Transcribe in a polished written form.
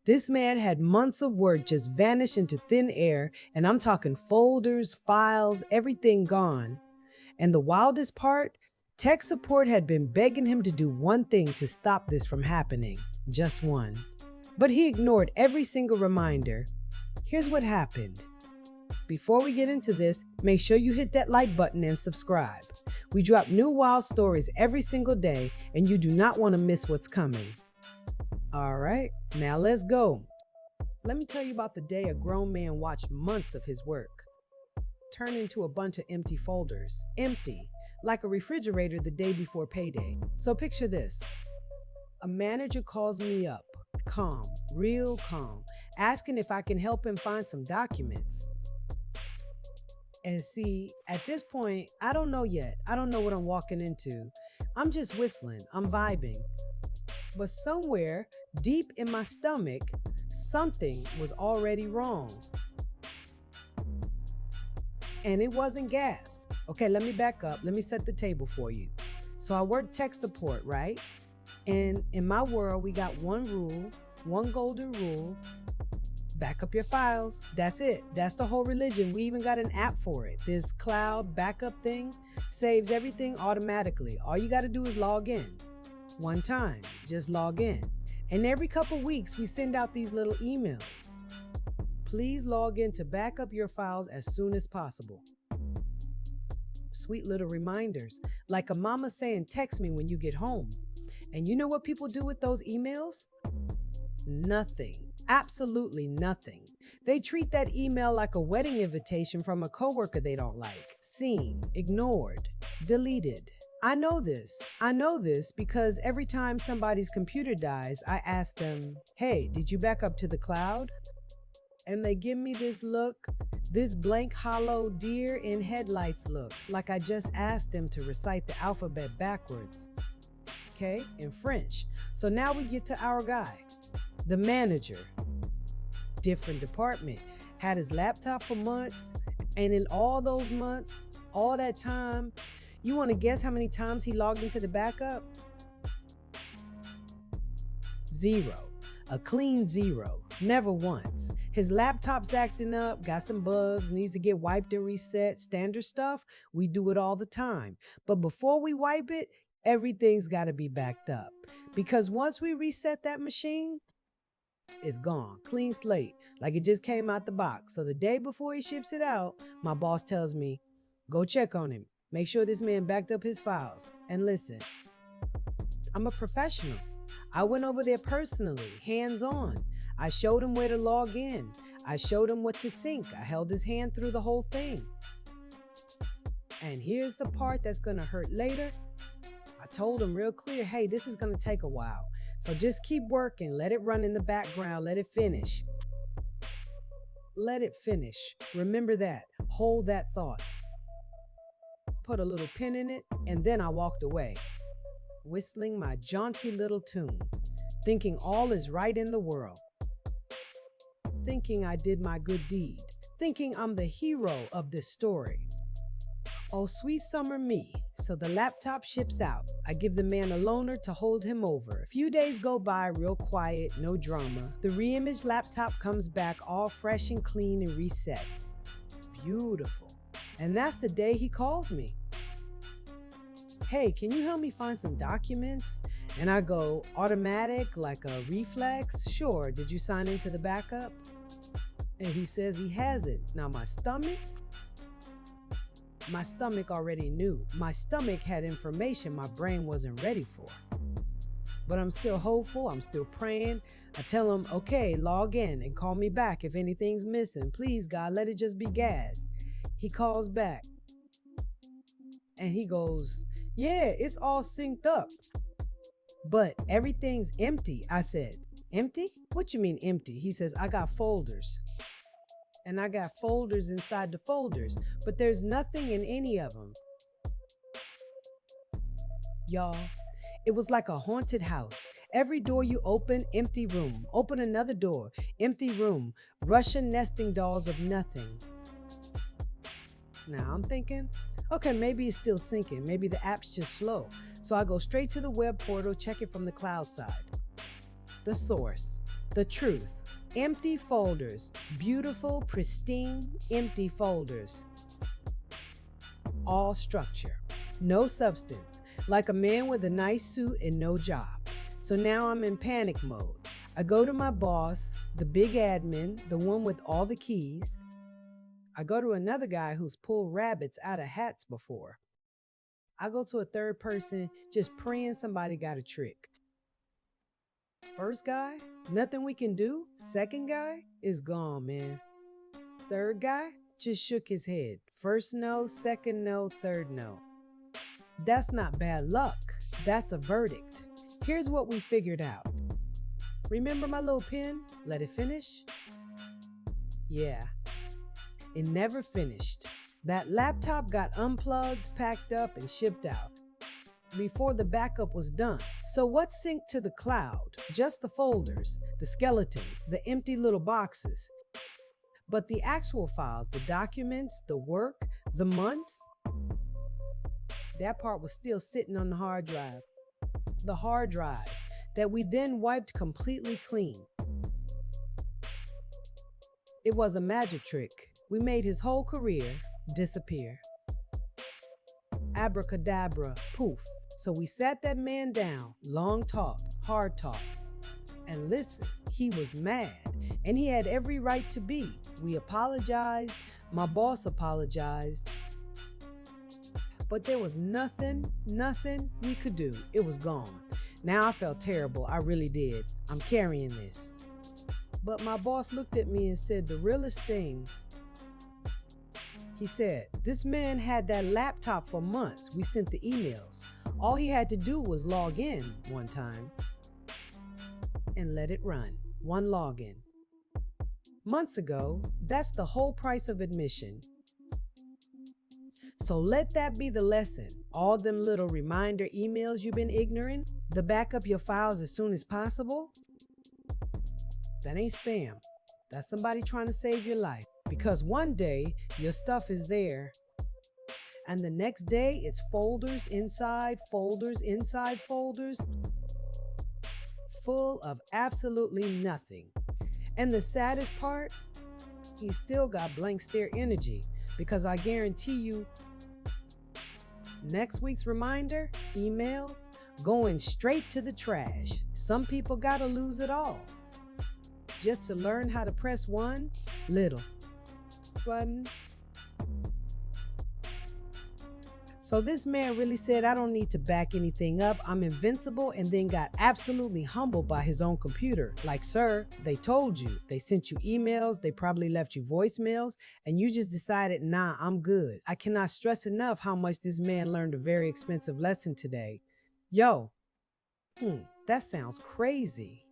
This man had months of work just vanish into thin air, and I'm talking folders, files, everything gone. And the wildest part, tech support had been begging him to do one thing to stop this from happening. Just one. But he ignored every single reminder. Here's what happened. Before we get into this, make sure you hit that like button and subscribe. We drop new wild stories every single day, and you do not want to miss what's coming. All right, now let's go. Let me tell you about the day a grown man watched months of his work turn into a bunch of empty folders. Empty, like a refrigerator the day before payday. So picture this. A manager calls me up, calm, real calm, asking if I can help him find some documents. And see, at this point, I don't know yet. I don't know what I'm walking into. I'm just whistling, I'm vibing. But somewhere deep in my stomach, something was already wrong. And it wasn't gas. Okay, let me back up. Let me set the table for you. So I work tech support, right? And in my world, we got one rule, one golden rule. Back up your files. That's it. That's the whole religion. We even got an app for it. This cloud backup thing saves everything automatically. All you got to do is log in. One time, just log in. And every couple weeks, we send out these little emails. Please log in to back up your files as soon as possible. Sweet little reminders, like a mama saying, text me when you get home. And you know what people do with those emails? Nothing. Absolutely nothing. They treat that email like a wedding invitation from a coworker they don't like. Seen, ignored, deleted. I know this. I know this because every time somebody's computer dies, I ask them, hey, did you back up to the cloud? And they give me this look, this blank, hollow deer in headlights look, like I just asked them to recite the alphabet backwards. Okay, in French. So now we get to our guy, the manager. Different department, had his laptop for months, and in all those months, all that time, you want to guess how many times he logged into the backup? Zero. A clean zero. Never once. His laptop's acting up, got some bugs, needs to get wiped and reset. Standard stuff, we do it all the time. But before we wipe it, everything's got to be backed up. Because once we reset that machine, it's gone. Clean slate, like it just came out the box. So the day before he ships it out, my boss tells me, go check on him. Make sure this man backed up his files. And listen, I'm a professional. I went over there personally, hands-on. I showed him where to log in. I showed him what to sync. I held his hand through the whole thing. And here's the part that's gonna hurt later. I told him real clear, hey, this is gonna take a while. So just keep working, let it run in the background, let it finish. Let it finish. Remember that, hold that thought. Put a little pin in it, and then I walked away, whistling my jaunty little tune, thinking all is right in the world. Thinking I did my good deed, thinking I'm the hero of this story. Oh, sweet summer me. So the laptop ships out. I give the man a loaner to hold him over. A few days go by real quiet, no drama. The re-imaged laptop comes back all fresh and clean and reset. Beautiful. And that's the day he calls me. Hey, can you help me find some documents? And I go, automatic, like a reflex? Sure, did you sign into the backup? And he says he hasn't. Now my stomach already knew. My stomach had information my brain wasn't ready for. But I'm still hopeful, I'm still praying. I tell him, okay, log in and call me back if anything's missing. Please, God, let it just be gas. He calls back and he goes, yeah, it's all synced up, but everything's empty. I said, empty? What you mean empty? He says, I got folders. And I got folders inside the folders, but there's nothing in any of them. Y'all, it was like a haunted house. Every door you open, empty room. Open another door, empty room. Russian nesting dolls of nothing. Now I'm thinking, okay, maybe it's still syncing. Maybe the app's just slow. So I go straight to the web portal, check it from the cloud side. The source, The truth. Empty folders. Beautiful, pristine, empty folders. All structure. No substance. Like a man with a nice suit and no job. So now I'm in panic mode. I go to my boss, the big admin, the one with all the keys. I go to another guy who's pulled rabbits out of hats before. I go to a third person just praying somebody got a trick. First guy, nothing we can do. Second guy is gone, man. Third guy just shook his head. First no, second no, third no. That's not bad luck. That's a verdict. Here's what we figured out. Remember my little pen? Let it finish? Yeah, it never finished. That laptop got unplugged, packed up, and shipped out before the backup was done. So what's synced to the cloud? Just the folders, the skeletons, the empty little boxes. But the actual files, the documents, the work, the months, that part was still sitting on the hard drive. The hard drive that we then wiped completely clean. It was a magic trick. We made his whole career disappear. Abracadabra, poof. So we sat that man down, long talk, hard talk. And listen, he was mad, and he had every right to be. We apologized, my boss apologized, but there was nothing we could do. It was gone. Now I felt terrible, I really did. I'm carrying this. But my boss looked at me and said the realest thing. He said, this man had that laptop for months. We sent the emails. All he had to do was log in one time and let it run. One login. Months ago, that's the whole price of admission. So let that be the lesson. All them little reminder emails you've been ignoring, the backup your files as soon as possible, that ain't spam. That's somebody trying to save your life. Because one day, your stuff is there, and the next day, it's folders inside folders inside folders, full of absolutely nothing. And the saddest part, he still got blank stare energy, because I guarantee you, next week's reminder, email, going straight to the trash. Some people gotta lose it all just to learn how to press one little button. So this man really said, I don't need to back anything up. I'm invincible, and then got absolutely humbled by his own computer. Like, sir, they told you. They sent you emails. They probably left you voicemails, and you just decided, nah, I'm good. I cannot stress enough how much this man learned a very expensive lesson today. Yo, that sounds crazy.